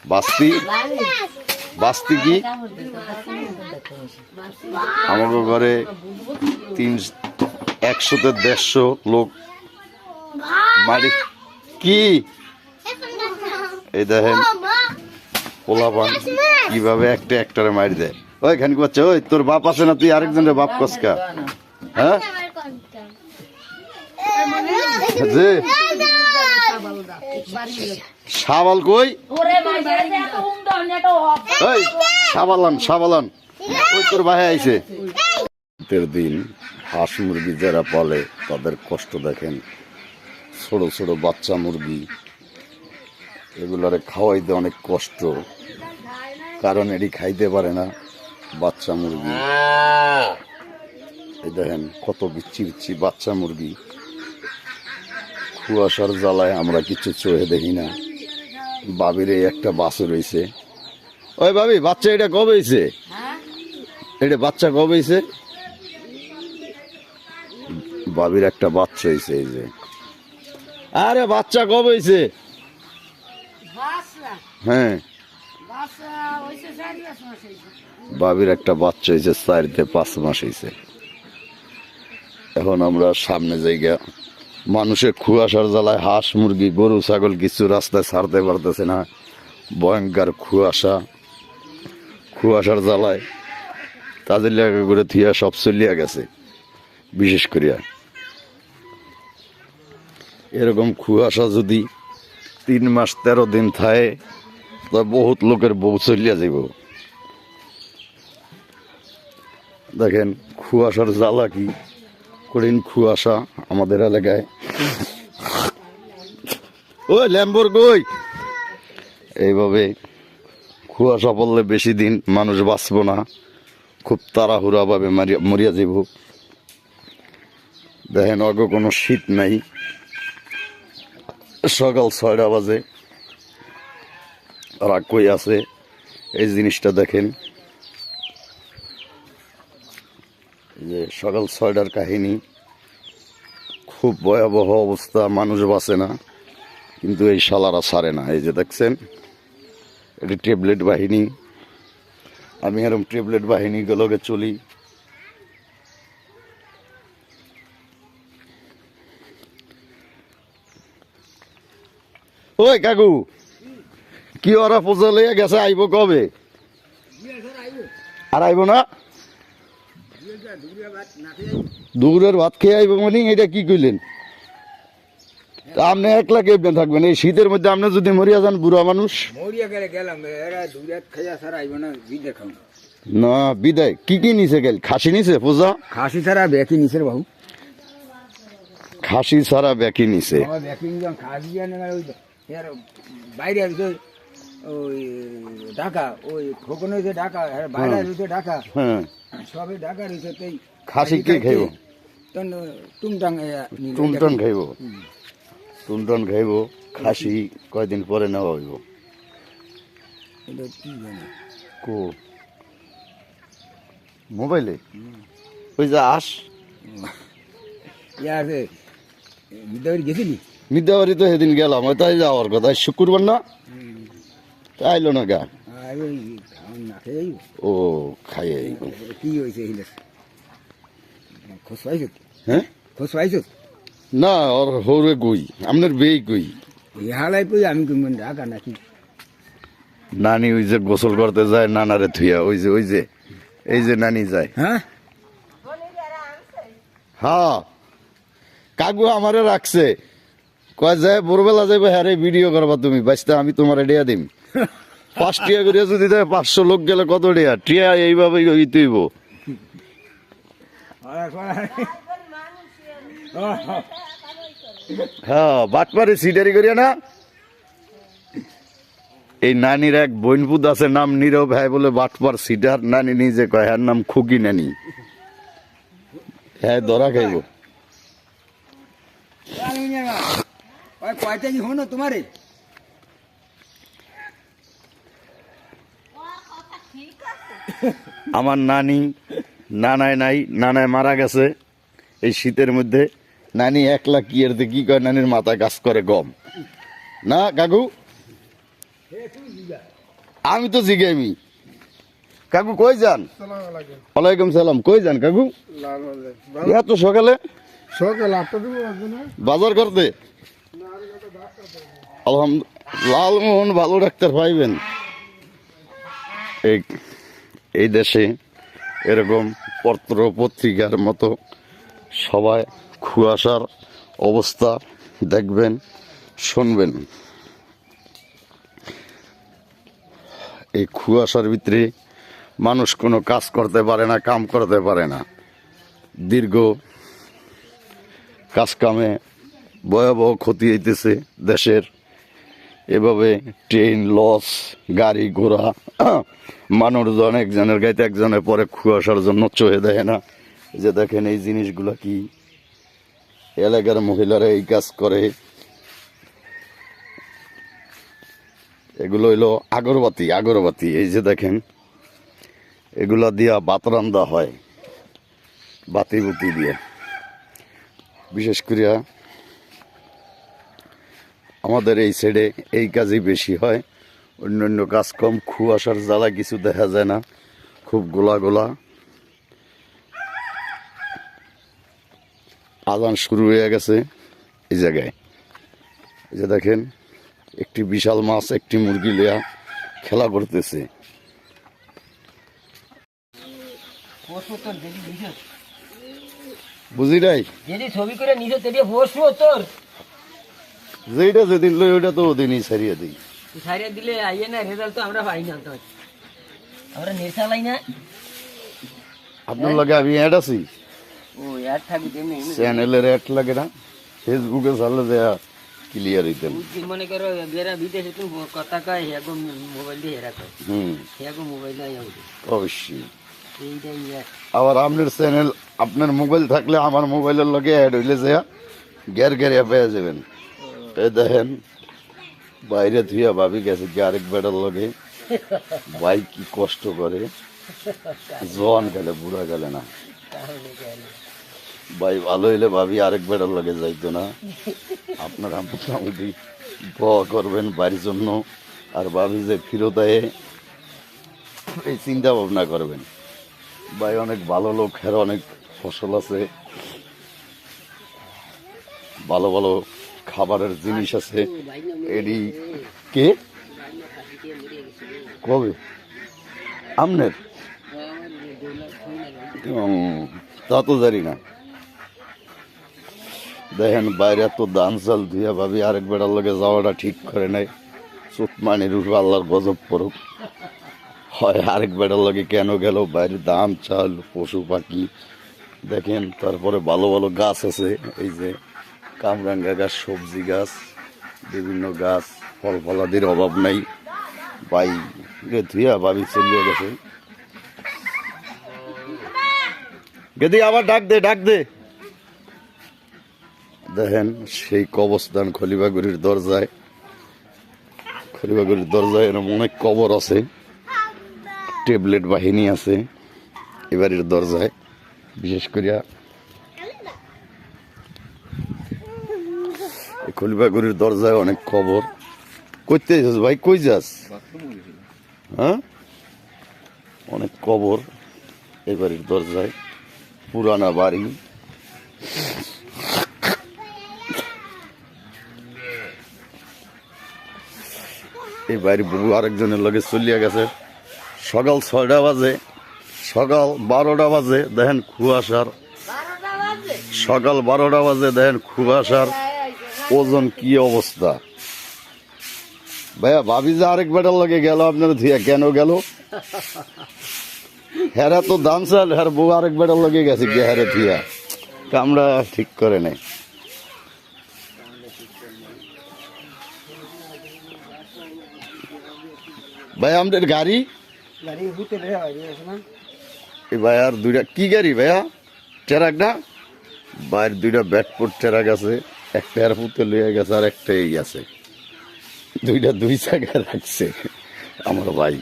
বাস্তি বাস্তি কি আমাদের ঘরে 100-150 লোক মারি কি এই দেখেন পোলাপান কিভাবে একটারে মারি দেয়। ওই খানি করছে, ওই তোর বাপ আছে না, তুই আরেকজনের বাপ কসকা? হ্যাঁ যে সাবাল কই, ওই সাবালান ওই তোর ভাই আইছে। দিন হাঁস মুরগি যারা পালে তাদের কষ্ট দেখেন। ছোট ছোট বাচ্চা মুরগি এগুলারে খাওয়াইতে অনেক কষ্ট, কারণ এটি খাইতে পারে না বাচ্চা মুরগি। এই দেখেন কত বিচ্ছি বিচ্ছি বাচ্চা মুরগি। কুয়াশার জ্বালায় আমরা কিছু চোখে দেখি না। বাবির এই একটা বাছুর হয়েছে। ওই ভাবি, বাচ্চা এটা কবে হয়েছে? এটা বাচ্চা কবে হয়েছে? বাবির একটা বাচ্চা হয়েছে। এই যে, আরে বাচ্চা কবে হয়েছে? হ্যাঁ, বাবির একটা বাচ্চা হয়েছে 4-5 মাস হয়েছে। এখন আমরা সামনে জায়গা মানুষের কুয়াশার জ্বালায় হাঁস মুরগি গরু ছাগল কিছু রাস্তায় ছাড়তে পারতেছে না। ভয়ঙ্কর কুয়াশার জ্বালায় তাদের লেখা করে থিয়া সব চলিয়া গেছে। বিশেষ করিয়া এরকম কুয়াশা যদি 3 মাস 13 দিন থাকে তা বহুত লোকের বউ চলিয়া যাব। দেখেন কুয়াশার জ্বালা কি কঠিন কুয়াশা আমাদের এলাকায়। ওই ল্যাম্বর কই, এইভাবে কুয়াশা পড়লে বেশি দিন মানুষ বাঁচব না, খুব তাড়াহুড়া ভাবে মরিয়া যাব। দেখেন অগ কোনো শীত নাই, সকাল 6টা বাজে, আর কই আছে এই জিনিসটা দেখেন। যে সকাল 6টার কাহিনী, খুব ভয়াবহ অবস্থা, মানুষ বাঁচে না, কিন্তু এই শালারা ছাড়ে না। এই যে দেখছেন এটি ট্যাবলেট বাহিনী। আমি এরকম ট্যাবলেট বাহিনীগুলোকে চলি। ওই কাকু, কি ওরা পূজা লইয়া গেছে, আইব কবে? আর আইব না? দুপুরের ভাত খেয়ে আইব মানে এটা কি কইলেন? আপনি একলা কেমনে থাকবেন এই শীতের মধ্যে? আপনি যদি মরিয়া যান, বুড়া মানুষ না বিদায় কি কি নিছে গেল? খাসি নিছে পূজা? খাসি ছাড়া ব্যাকি নিছে বাবু, খাসি ছাড়া ব্যাকি নিছে। বাইরে ওই ঢাকা, ওই খোকন হয়েছে ঢাকা, বাইরে হয়েছে ঢাকা, হ্যাঁ সবে ঢাকা রয়েছে। তাই খাসি কি খাইব? টুমটাং খাইব, টুনটন খাইব। খাসি কয়দিন পরে নেওয়া হইব। কো মোবাইলে ওই যে আস গেছিলি মিদ্যাবাড়ি তো সেদিন গেলাম, ওই তাই যাওয়ার কথা। শুক্রবার না আইলো না গা? ও খাই কি হয়েছে? খোঁজ পাইছ? হ্যাঁ খোঁজ পাইছ না? ওর হৌরে গই, আপনার বেই গই হালাই কই আমি ঢাকা নাকি? নানি ওই যে গোসল করতে যায় নানারে থুইয়া, ওই যে এই যে নানি যায়। হ্যাঁ হ্যাঁ, কাকু আমারে রাখছে, কয় যায় ভোরবেলা যাইবে, হ্যাঁ রে ভিডিও করবা তুমি বাঁচতে, আমি তোমার টিয়া দিম। 5 টিয়া করিয়া যদি দেয়, 500 লোক গেলে কত টিয়া? টিয়া এইভাবে হইতেইব। হ্যাঁ বাটপারে সিটারি করিয়া না। এই নানির এক বইনপুত আছে, নাম নীরব, হ্যাঁ বলে বাটপার সিটার। নানি নিজে কয়, হ্যাঁ নাম খুকি নানি, হ্যাঁ ধরা খাইব। কয়টা কি হনো তোমারে? আমার নানায় নাই, নানায় মারা গেছে এই শীতের মধ্যে। নানি 1 লাখ কি এর কি কয় নানির মাথায় কাজ করে গম না কাকু আমি তো জিগাইমি কাকু কই যান ওয়ালাইকুম সালাম কই যান কাকু এত সকালে বাজার করতে আলহামদুলিল্লাহ লালমোহন ভালো ডাক্তার পাইবেন এই দেশে এরকম পত্র পত্রিকার মতো সবাই কুয়াশার অবস্থা দেখবেন শুনবেন এই কুয়াশার ভিতরে মানুষ কোনো কাজ করতে পারে না কাম করতে পারে না দীর্ঘ কাজ কামে ভয়াবহ ক্ষতি হইতেছে দেশের এভাবে ট্রেন লস গাড়ি ঘোড়া মানুষজন একজনের গাইতে একজনের পরে কুয়াশার জন্য চয়ে দেয় না এই যে দেখেন এই জিনিসগুলো কি এলাকার মহিলারা এই কাজ করে এগুলো হইলো আগরবাতি এই যে দেখেন এগুলা দিয়া ভাত রান্দা হয় বাতি বুতি দিয়ে বিশেষ করিয়া আমাদের এই সাইডে এই কাজই বেশি হয় অন্যান্য কাজ কম কুয়াশার জ্বালা কিছু দেখা যায় না খুব গোলা গোলা আজান শুরু হয়ে গেছে এই জায়গায় এই যে দেখেন একটি বিশাল মাছ একটি মুরগি লিয়া খেলা করতেছে বুঝি নাই ছবি করে নিজে তেড়ে বসবো তোর যেটা যেদিন লই ওইটা তো ওদিনই ছাড়িয়ে দিই সারিয়ে দিলে আইয়ে না রেজাল্ট তো আমরা পাই না তো আমরা নেশা লাই না আপনার লাগে আমি অ্যাড আছি ও ইয়ার থাকবে তেমনি চ্যানেলের অ্যাড লাগে না ফেসবুকে চালে দেয়া ক্লিয়ার হইতেন মনে করো বেরা বিদেশে তুমি কথা কয় হেগো মোবাইল দিয়ে হেরা কয় হেগো মোবাইল নাই অবশ্যই এইটাই আবার আপনার চ্যানেল আপনার মোবাইল থাকলে আমার মোবাইলের লগে অ্যাড হইলে যে গের পেয়ে যাবেন এই দেখেন বাইরে ধুইয়া ভাবি গেছে কি আরেক বেটার লগে ভাই কি কষ্ট করে জোয়ান গেলে বুড়া গেলে না ভাই ভালো হইলে ভাবি আরেক বেটার লগে যাইতো না আপনারা মোটামুটি দোয়া করবেন বাড়ির জন্য আর ভাবি যে ফিরত আয়ে এই চিন্তা ভাবনা করবেন ভাই অনেক ভালো লোক এর অনেক ফসল আছে ভালো ভালো খাবারের জিনিস আছে এডি কে কবে আমনের তা তো জানি না দেখেন বাইরে তো ধান চাল ধুইয়া ভাবি আরেক বেড়ার লগে যাওয়াটা ঠিক করে নাই চোটমানির উপর আল্লাহর গজব পড়ুক হয় আরেক বেড়ার লগে কেন গেল বাইরে ধান চাল পশু পাখি দেখেন তারপরে ভালো ভালো গাছ আছে এই যে কামরাঙ্গা গাছ সবজি গাছ বিভিন্ন গাছ ফল ফলাদির অভাব নাই ভাই রে ধুইয়া ভাবি চলিয়ে গেছে গেদি আবার ডাক দে দেখেন সেই কবরস্থান খলিবাগুড়ির দরজায় এরকম অনেক কবর আছে ট্যাবলেট বাহিনী আছে এবারের দরজায় বিশেষ করিয়া খলিবাগুড়ির দরজায় অনেক খবর কইতে যাস ভাই কই যাস হ্যাঁ অনেক কবর এবারের দরজায় পুরানা বাড়ি এই বাড়ি বহু আরেকজনের লগে চলিয়া গেছে সকাল 6টা বাজে সকাল 12টা বাজে দেখেন কুয়াশার সকাল 12টা বাজে দেখেন কুয়াশার ওজন কি অবস্থা ভাইয়া ভাবি যে আরেক বেটার লগে গেল আপনার ধুইয়া কেন গেল হেরা তো দাম চাল হের বউ আরেক বেটার লগে গেছে গিয়ে হেরে ধুইয়া কামড়া ঠিক করে নেই ভাই আমাদের গাড়ি এই ভাই আর দুইটা কি গাড়ি ভাইয়া ট্রাক না ভাইয়ের দুইটা ব্যাটপুর ট্রাক আছে একটা এয়ারপুরতে লইয়া গেছে আর একটা এই আছে দুইটা দুই জায়গায় রাখছে আমার ভাই